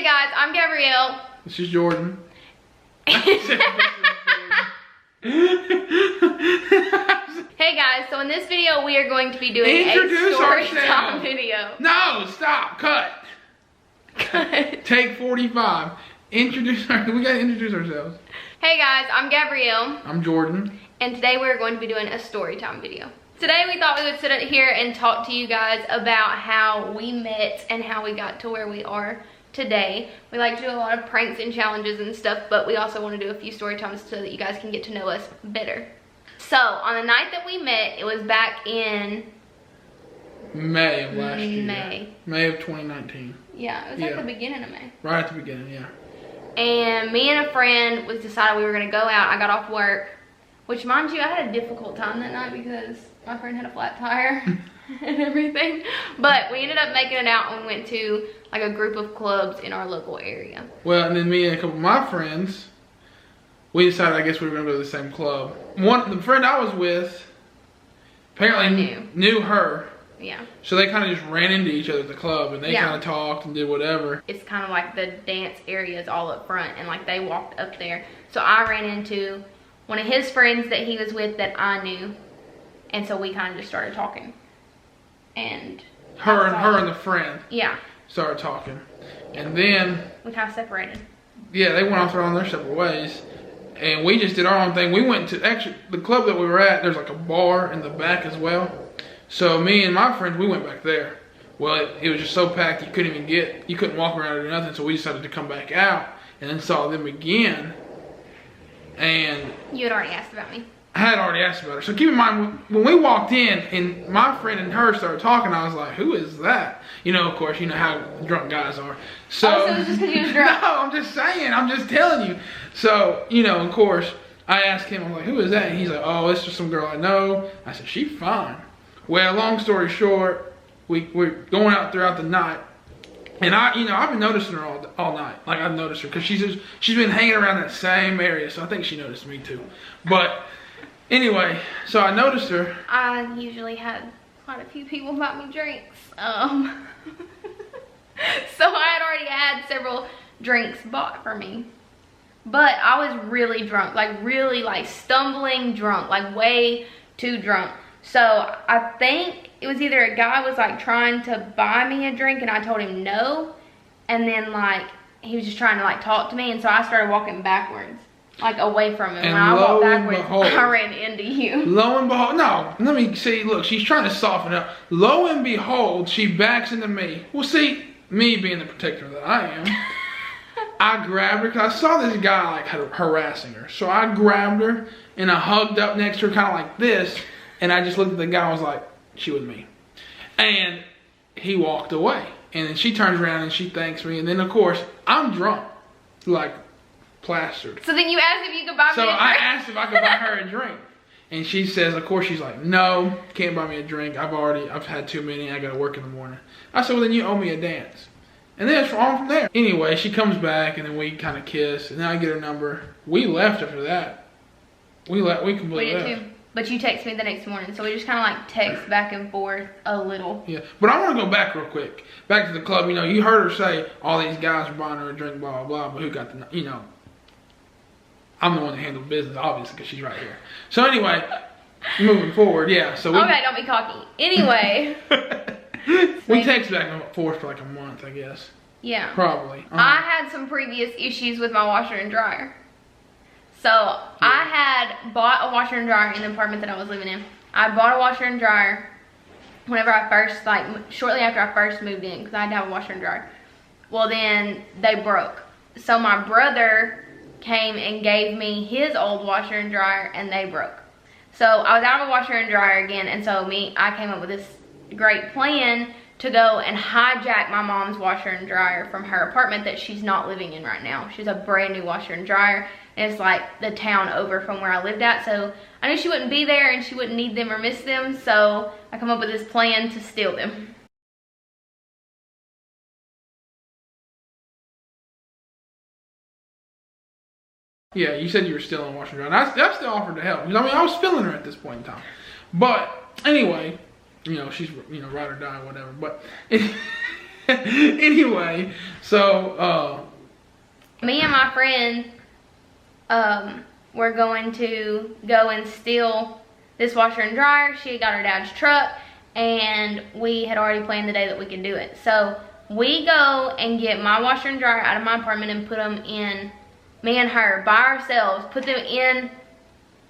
guys, I'm Gabrielle. This is Jordan. Hey guys, so in this video we are going to be doing a story time video. No, stop, cut. Take 45. We gotta introduce ourselves. Hey guys, I'm Gabrielle. I'm Jordan. And today we're going to be doing a story time video. Today we thought we would sit here and talk to you guys about how we met and how we got to where we are today. We like to do a lot of pranks and challenges and stuff, but we also want to do a few story times so that you guys can get to know us better. So on the night that we met, it was back in May of last year. May of 2019. Yeah, it was at the beginning of May. Right at the beginning, yeah. And me and a friend was decided we were gonna go out. I got off work, which mind you, I had a difficult time that night because my friend had a flat tire and everything. But we ended up making it out and we went to like a group of clubs in our local area. Well, and then me and a couple of my friends, we decided I guess we were gonna go to the same club. The friend I was with apparently knew her. Yeah. So they kind of just ran into each other at the club and they kind of talked and did whatever. It's kind of like the dance area is all up front and like they walked up there. So I ran into one of his friends that he was with that I knew. And so we kind of just started talking. And her and the friend. Yeah. Started talking. And then we kind of separated. Yeah, they went off their separate ways. And we just did our own thing. We went to, actually, the club that we were at, there's like a bar in the back as well. So me and my friends, we went back there. Well, it was just so packed you couldn't walk around or do nothing. So we decided to come back out and then saw them again. And you had already asked about me. I had already asked about her. So keep in mind, when we walked in and my friend and her started talking, I was like, who is that? You know, of course, you know how drunk guys are. So, oh, so it was just because you was drunk? No, I'm just saying. I'm just telling you. So, you know, of course, I asked him, I'm like, who is that? And he's like, oh, it's just some girl I know. I said, she's fine. Well, long story short, we're going out throughout the night. And I've been noticing her all night. Like, I've noticed her because she's been hanging around that same area. So I think she noticed me too. But anyway, so I noticed her. I usually had quite a few people buy me drinks. So I had already had several drinks bought for me. But I was really drunk, like really like stumbling drunk, like way too drunk. So I think it was either a guy was like trying to buy me a drink and I told him no. And then like he was just trying to like talk to me. And so I started walking backwards, like away from him. And when I walked backwards, I ran into you. Lo and behold, no, let me see, look, she's trying to soften up. Lo and behold, she backs into me. Well, see, me being the protector that I am, I grabbed her because I saw this guy like harassing her. So I grabbed her and I hugged up next to her kind of like this. And I just looked at the guy and was like, she was me. And he walked away. And then she turns around and she thanks me. And then, of course, I'm drunk. Like, plastered. So then you asked if you could buy me a drink? So I asked if I could buy her a drink. And she says, of course, she's like, no, can't buy me a drink. I've had too many. I got to work in the morning. I said, well, then you owe me a dance. And then it's on from there. Anyway, she comes back and then we kind of kiss. And then I get her number. We left after that. We completely left. We did too. But you text me the next morning, so we just kind of like text back and forth a little. Yeah, but I want to go back real quick. Back to the club. You know, you heard her say all these guys are buying her a drink, blah, blah, blah. But who got the, I'm the one that handled business, obviously, because she's right here. So anyway, moving forward, yeah. So okay, don't be cocky. Anyway. We text back and forth for like a month, I guess. Yeah. Probably. I had some previous issues with my washer and dryer. So I had bought a washer and dryer in the apartment that I was living in. I bought a washer and dryer whenever I first, shortly after I first moved in, because I had to have a washer and dryer. Well, then they broke. So my brother came and gave me his old washer and dryer and they broke. So I was out of a washer and dryer again, and so I came up with this great plan to go and hijack my mom's washer and dryer from her apartment that she's not living in right now. She's a brand new washer and dryer. And it's like the town over from where I lived at. So I knew she wouldn't be there and she wouldn't need them or miss them. So I come up with this plan to steal them. Yeah, you said you were still in washer and dryer. I still offered to help. I mean, I was feeling her at this point in time. But anyway, she's, ride or die or whatever. But Anyway, so Me and my friend were going to go and steal this washer and dryer. She had got her dad's truck, and we had already planned the day that we could do it. So we go and get my washer and dryer out of my apartment and put them in, me and her by ourselves, put them in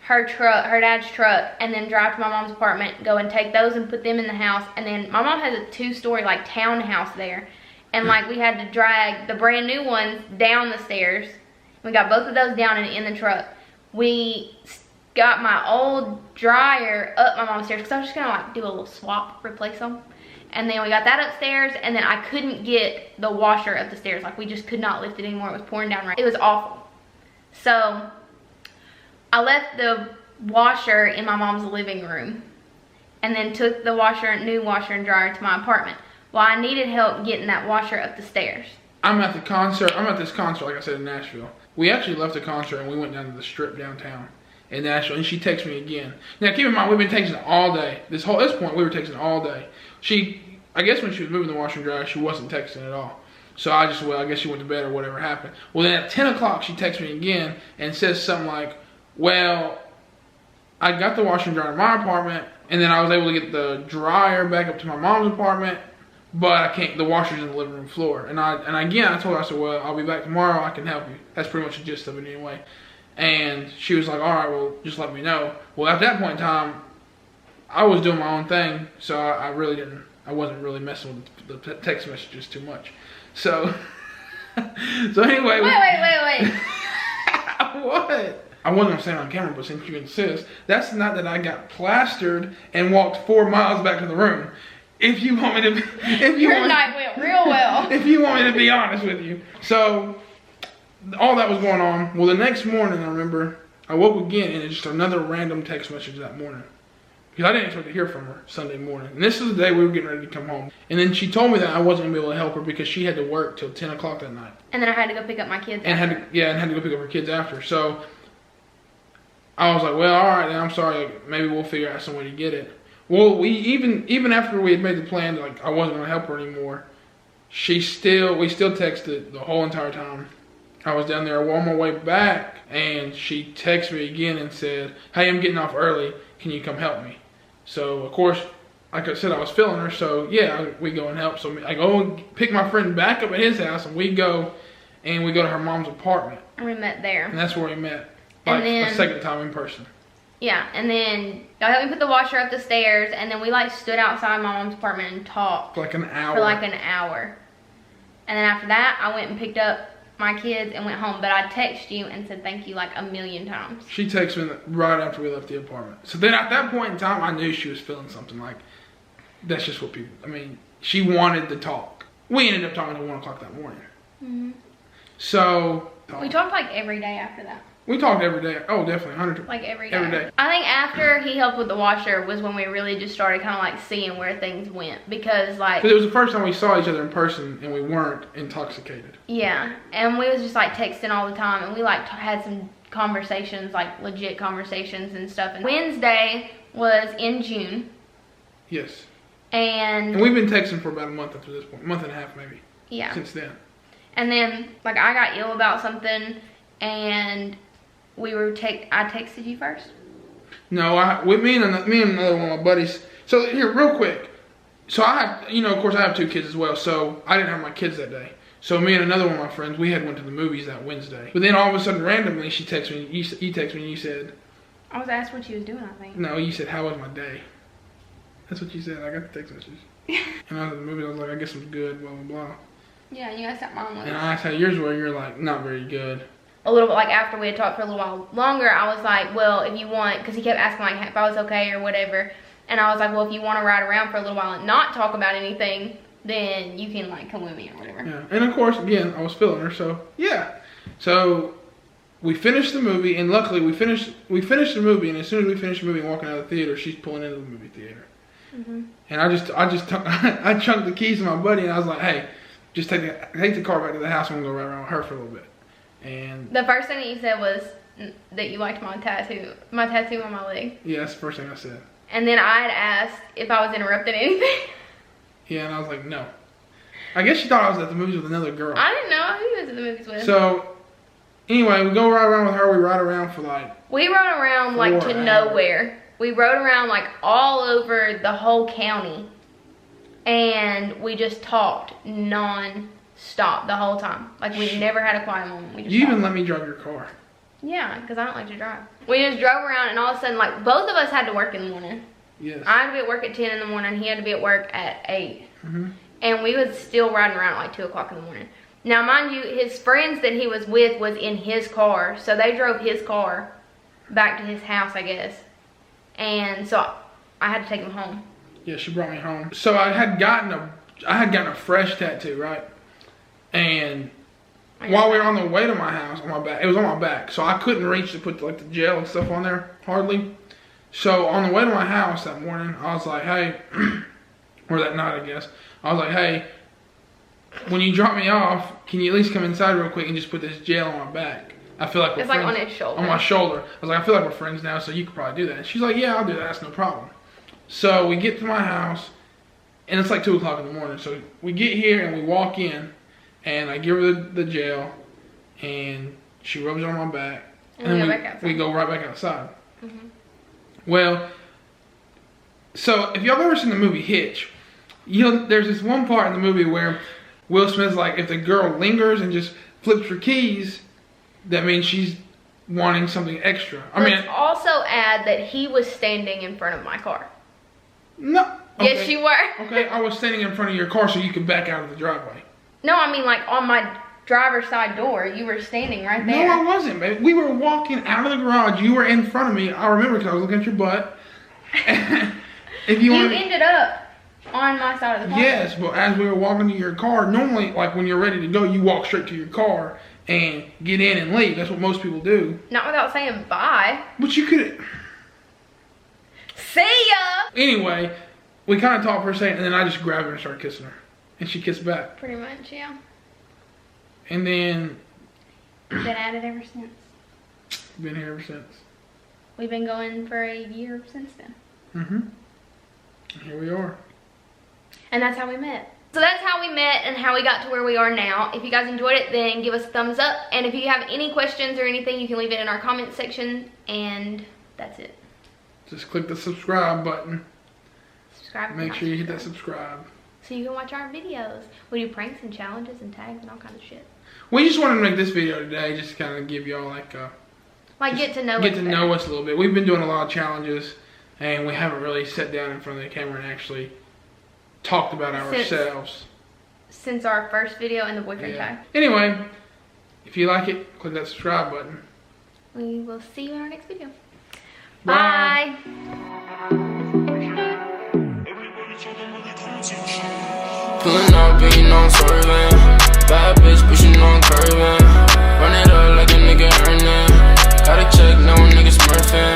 her truck, her dad's truck, and then drive to my mom's apartment, go and take those and put them in the house. And then my mom has a 2-story like townhouse there, and like we had to drag the brand new ones down the stairs. We got both of those down and in the truck. We got my old dryer up my mom's stairs because I was just gonna like do a little swap, replace them. And then we got that upstairs, and then I couldn't get the washer up the stairs. Like we just could not lift it anymore. It was pouring down rain. It was awful. So I left the washer in my mom's living room and then took the new washer and dryer to my apartment. Well, I needed help getting that washer up the stairs. I'm at the concert. I'm at this concert, like I said, in Nashville. We actually left the concert and we went down to the strip downtown in Nashville, and she texted me again. Now, keep in mind, we've been texting all day. This point, we were texting all day. I guess when she was moving the washer and dryer, she wasn't texting at all. So I guess she went to bed or whatever happened. Well, then at 10 o'clock, she texts me again and says something like, well, I got the washer and dryer in my apartment, and then I was able to get the dryer back up to my mom's apartment, but I can't, the washer's in the living room floor. And again, I told her, I said, well, I'll be back tomorrow, I can help you. That's pretty much the gist of it anyway. And she was like, all right, well, just let me know. Well, at that point in time, I was doing my own thing, so I wasn't really messing with the text messages too much. So anyway. Wait. What? I wasn't gonna say it on camera, but since you insist, that's not that I got plastered and walked 4 miles back to the room. If you want me to, Your night went real well. If you want me to be honest with you. So all that was going on. Well, the next morning, I remember I woke again and it's just another random text message that morning. Because I didn't expect to hear from her Sunday morning. And this is the day we were getting ready to come home. And then she told me that I wasn't going to be able to help her because she had to work till 10 o'clock that night. And then I had to go pick up my kids and after. had to go pick up her kids after. So I was like, well, all right, then I'm sorry. Maybe we'll figure out some way to get it. Well, we even after we had made the plan, like I wasn't going to help her anymore, we still texted the whole entire time. I was down there on my way back, and she texted me again and said, hey, I'm getting off early. Can you come help me? So, of course, like I said, I was feeling her. So, yeah, we go and help. So, I go and pick my friend back up at his house, and we go to her mom's apartment. And we met there. And that's where we met, like a second time in person. Yeah, and then y'all helped me put the washer up the stairs, and then we like stood outside my mom's apartment and talked. For like an hour. And then after that, I went and picked up my kids and went home, but I texted you and said thank you like a million times. She texted me right after we left the apartment. So then at that point in time, I knew she was feeling something. Like, that's just what she wanted to talk. We ended up talking at 1 o'clock that morning. Mm-hmm. So. We talked like every day after that. We talked every day. Oh, definitely. 100. Like every day. Every day. I think after he helped with the washer was when we really just started kind of like seeing where things went. Because like. Because it was the first time we saw each other in person and we weren't intoxicated. Yeah. And we was just like texting all the time. And we like had some conversations, like legit conversations and stuff. And Wednesday was in June. Yes. And we've been texting for about a month up to this point. A month and a half maybe. Yeah. Since then. And then like I got ill about something and I texted you first? No, me and another one of my buddies. So here, real quick. So I have, of course I have 2 kids as well. So I didn't have my kids that day. So me and another one of my friends, we went to the movies that Wednesday. But then all of a sudden, randomly, she texted me. You texted me and you said. I was asked what she was doing, I think. No, you said, how was my day? That's what you said. I got the text message. And I was at the movie. I was like, I guess it was good, blah, blah, blah. Yeah, and you asked how mine was. And I asked how yours were. You're like, not very good. A little bit, like after we had talked for a little while longer, I was like, well, if you want, because he kept asking like if I was okay or whatever, and I was like, well, if you want to ride around for a little while and not talk about anything, then you can like come with me or whatever. Yeah, and of course, again, I was feeling her, so yeah. So we finished the movie, and luckily we finished the movie, and as soon as we finished the movie and walking out of the theater, she's pulling into the movie theater. Mm-hmm. And I chunked the keys to my buddy, and I was like, hey, just take the car back to the house and we'll go ride around with her for a little bit. And the first thing that you said was that you liked my tattoo on my leg. Yeah, that's the first thing I said. And then I had asked if I was interrupting anything. Yeah, and I was like, no. I guess she thought I was at the movies with another girl. I didn't know who he was at the movies with. So, anyway, we go ride around with her. We ride around for like... We rode around like 4 to hours. nowhere. We rode around like all over the whole county. And we just talked non-stop the whole time. Like we never had a quiet moment. We just You even talked. let me drive your car. Yeah, because I don't like to drive. We just drove around and all of a sudden, like, both of us had to work in the morning. Yes. I had to be at work at 10 in the morning. He had to be at work at 8. Mm-hmm. And we was still riding around at like 2 o'clock in the morning. Now, mind you, his friends that he was with was in his car. So they drove his car back to his house, I guess. And so I had to take him home. Yeah, she brought me home. So I had gotten a fresh tattoo, right? And while we were on the way to my house, on my back, it was on my back, so I couldn't reach to put like the gel and stuff on there hardly. So on the way to my house that morning, I was like, hey, or that night, I guess. I was like, hey, when you drop me off, can you at least come inside real quick and just put this gel on my back? I feel like we're It's like friends. on his shoulder. On my shoulder. I was like, I feel like we're friends now, so you could probably do that. And she's like, yeah, I'll do that. That's no problem. So we get to my house, and it's like 2 o'clock in the morning. So we get here and we walk in, and I give her the gel, and she rubs it on my back. And we go back outside. We go right back outside. Mm-hmm. Well, so if y'all ever seen the movie Hitch, there's this one part in the movie where Will Smith's like, if the girl lingers and just flips her keys, that means she's wanting something extra. Let's also add that he was standing in front of my car. No. Okay. Yes, you were. Okay, I was standing in front of your car so you could back out of the driveway. No, I mean like on my driver's side door. You were standing right there. No, I wasn't, babe. We were walking out of the garage. You were in front of me. I remember because I was looking at your butt. If you want, ended up on my side of the car. yes, but as we were walking to your car, normally, like when you're ready to go, you walk straight to your car and get in and leave. That's what most people do. Not without saying bye. But you could. See ya. Anyway, we kind of talked for a second, and then I just grabbed her and started kissing her, and she kissed back. Pretty much, yeah. And then Been at it ever since. been here ever since. We've been going for a year since then. Here we are. And that's how we met. So that's how we met and how we got to where we are now. If you guys enjoyed it, then give us a thumbs up. And if you have any questions or anything, you can leave it in our comment section. And that's it. Just click the subscribe button. Subscribe. Make sure you hit that subscribe. So you can watch our videos. We do pranks and challenges and tags and all kinds of shit. We just wanted to make this video today just to kind of give y'all like a... Like get to know us a little bit. We've been doing a lot of challenges, and we haven't really sat down in front of the camera and actually talked about ourselves. Since our first video in the boyfriend Yeah. tag. Anyway, if you like it, click that subscribe button. We will see you in our next video. Bye. Pulling up, and you know I'm swerving. Bad bitch pushing on curving. Run it up like a nigga earning. Gotta check, no nigga smurfing.